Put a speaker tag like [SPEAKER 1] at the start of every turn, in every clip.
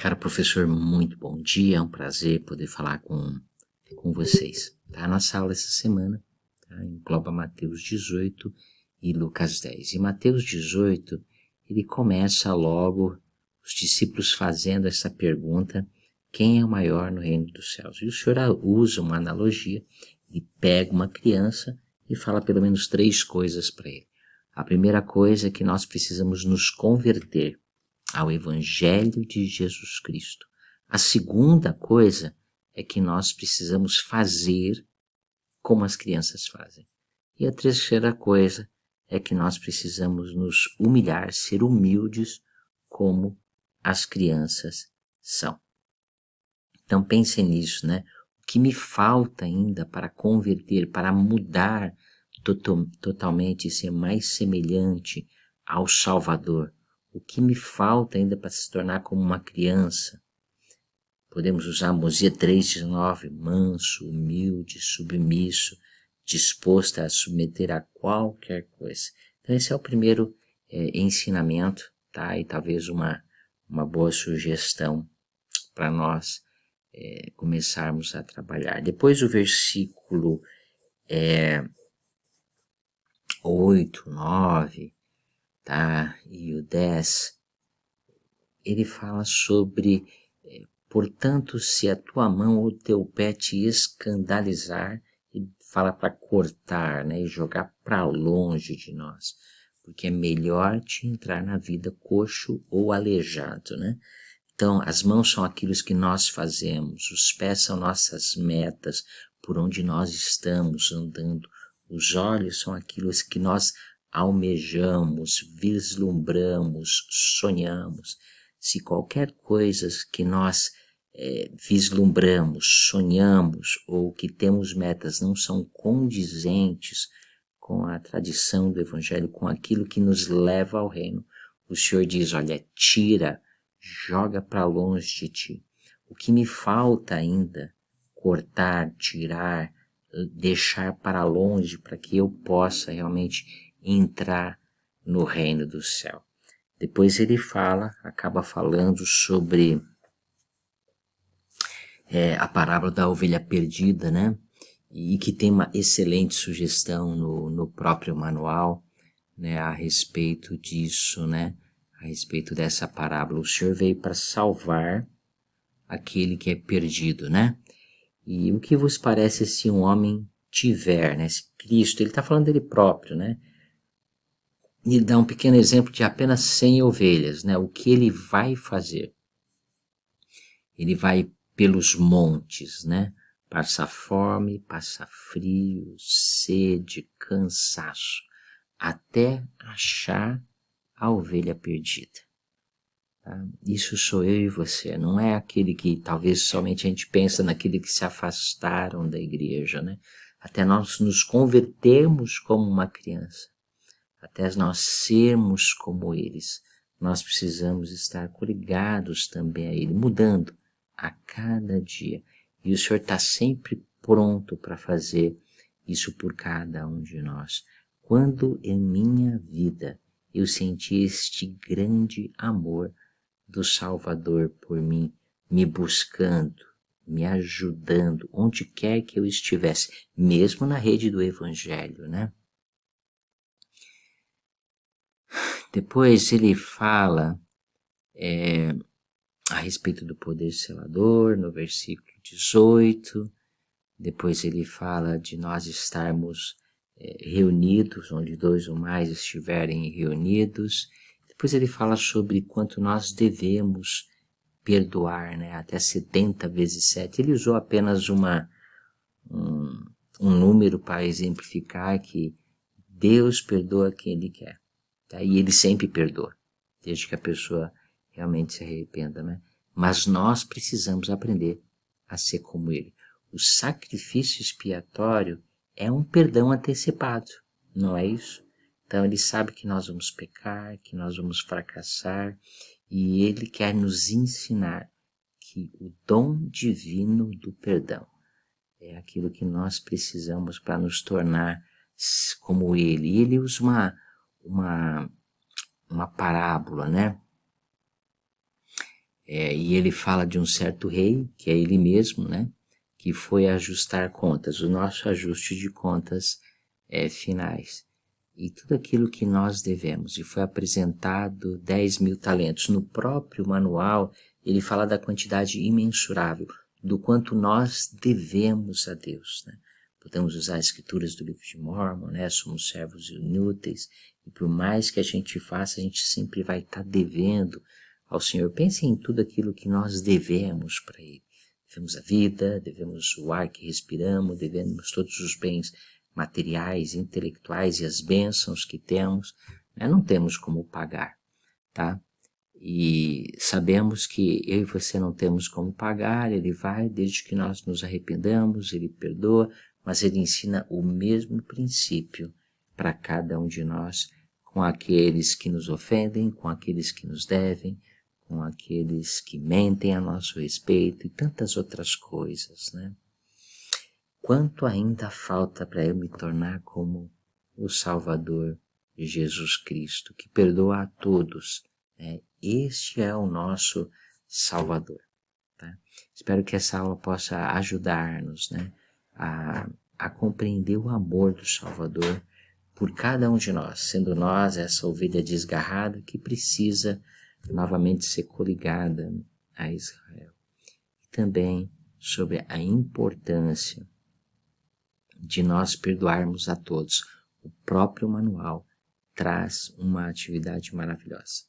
[SPEAKER 1] Cara, professor, muito bom dia, é um prazer poder falar com vocês. Tá? A nossa aula essa semana engloba Mateus 18 e Lucas 10. E Mateus 18, ele começa logo os discípulos fazendo essa pergunta: quem é o maior no reino dos céus? E o Senhor usa uma analogia e pega uma criança e fala pelo menos 3 coisas para ele. A primeira coisa é que nós precisamos nos converter ao Evangelho de Jesus Cristo. A segunda coisa é que nós precisamos fazer como as crianças fazem. E a terceira coisa é que nós precisamos nos humilhar, ser humildes como as crianças são. Então pensem nisso, né? O que me falta ainda para converter, para mudar totalmente e ser mais semelhante ao Salvador? O que me falta ainda para se tornar como uma criança? Podemos usar Amós 3,19, manso, humilde, submisso, disposto a submeter a qualquer coisa. Então esse é o primeiro ensinamento, tá? E talvez uma boa sugestão para nós começarmos a trabalhar. Depois o versículo 8, 9, tá? E o 10, ele fala sobre, portanto, se a tua mão ou teu pé te escandalizar, e fala para cortar, né? E jogar para longe de nós, porque é melhor te entrar na vida coxo ou aleijado, né? Então, as mãos são aquilo que nós fazemos, os pés são nossas metas, por onde nós estamos andando. Os olhos são aquilo que nós almejamos, vislumbramos, sonhamos. Se qualquer coisa que nós vislumbramos, sonhamos ou que temos metas não são condizentes com a tradição do Evangelho, com aquilo que nos leva ao reino, o Senhor diz, olha, tira, joga para longe de ti. O que me falta ainda, cortar, tirar, deixar para longe, para que eu possa realmente entrar no reino do céu. Depois ele acaba falando sobre a parábola da ovelha perdida, né? E que tem uma excelente sugestão no próprio manual, né? A respeito disso, né? A respeito dessa parábola. O Senhor veio para salvar aquele que é perdido, né? E o que vos parece se um homem tiver, né? Se Cristo, ele está falando dele próprio, né? E dá um pequeno exemplo de apenas 100 ovelhas, né? O que ele vai fazer? Ele vai pelos montes, né? Passa fome, passa frio, sede, cansaço, até achar a ovelha perdida. Tá? Isso sou eu e você, não é aquele que talvez somente a gente pensa naquele que se afastaram da igreja, né? Até nós nos convertermos como uma criança, até nós sermos como eles, nós precisamos estar coligados também a ele, mudando a cada dia. E o Senhor está sempre pronto para fazer isso por cada um de nós. Quando em minha vida eu senti este grande amor do Salvador por mim, me buscando, me ajudando, onde quer que eu estivesse, mesmo na rede do Evangelho, né? Depois ele fala a respeito do poder selador, no versículo 18. Depois ele fala de nós estarmos reunidos, onde 2 ou mais estiverem reunidos. Depois ele fala sobre quanto nós devemos perdoar, né? Até 70 vezes 7. Ele usou apenas um número para exemplificar que Deus perdoa quem Ele quer. Tá? E Ele sempre perdoa, desde que a pessoa realmente se arrependa, né? Mas nós precisamos aprender a ser como Ele. O sacrifício expiatório é um perdão antecipado, não é isso? Então Ele sabe que nós vamos pecar, que nós vamos fracassar, e Ele quer nos ensinar que o dom divino do perdão é aquilo que nós precisamos para nos tornar como Ele. E Ele usa uma parábola, né? E ele fala de um certo rei, que é ele mesmo, né? Que foi ajustar contas, o nosso ajuste de contas finais. E tudo aquilo que nós devemos. E foi apresentado 10.000 talentos. No próprio manual, ele fala da quantidade imensurável, do quanto nós devemos a Deus, né? Podemos usar as escrituras do livro de Mórmon, né? Somos servos inúteis. E por mais que a gente faça, a gente sempre vai estar devendo ao Senhor. Pense em tudo aquilo que nós devemos para Ele. Devemos a vida, devemos o ar que respiramos, devemos todos os bens materiais, intelectuais e as bênçãos que temos, né? Não temos como pagar, tá? E sabemos que eu e você não temos como pagar, Ele vai, desde que nós nos arrependamos, Ele perdoa, mas Ele ensina o mesmo princípio para cada um de nós, com aqueles que nos ofendem, com aqueles que nos devem, com aqueles que mentem a nosso respeito e tantas outras coisas, né? Quanto ainda falta para eu me tornar como o Salvador de Jesus Cristo, que perdoa a todos, né? Este é o nosso Salvador, tá? Espero que essa aula possa ajudar-nos, né, a compreender o amor do Salvador por cada um de nós, sendo nós essa ovelha desgarrada que precisa novamente ser coligada a Israel. E também sobre a importância de nós perdoarmos a todos. O próprio manual traz uma atividade maravilhosa.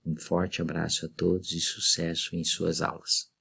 [SPEAKER 1] Um forte abraço a todos e sucesso em suas aulas.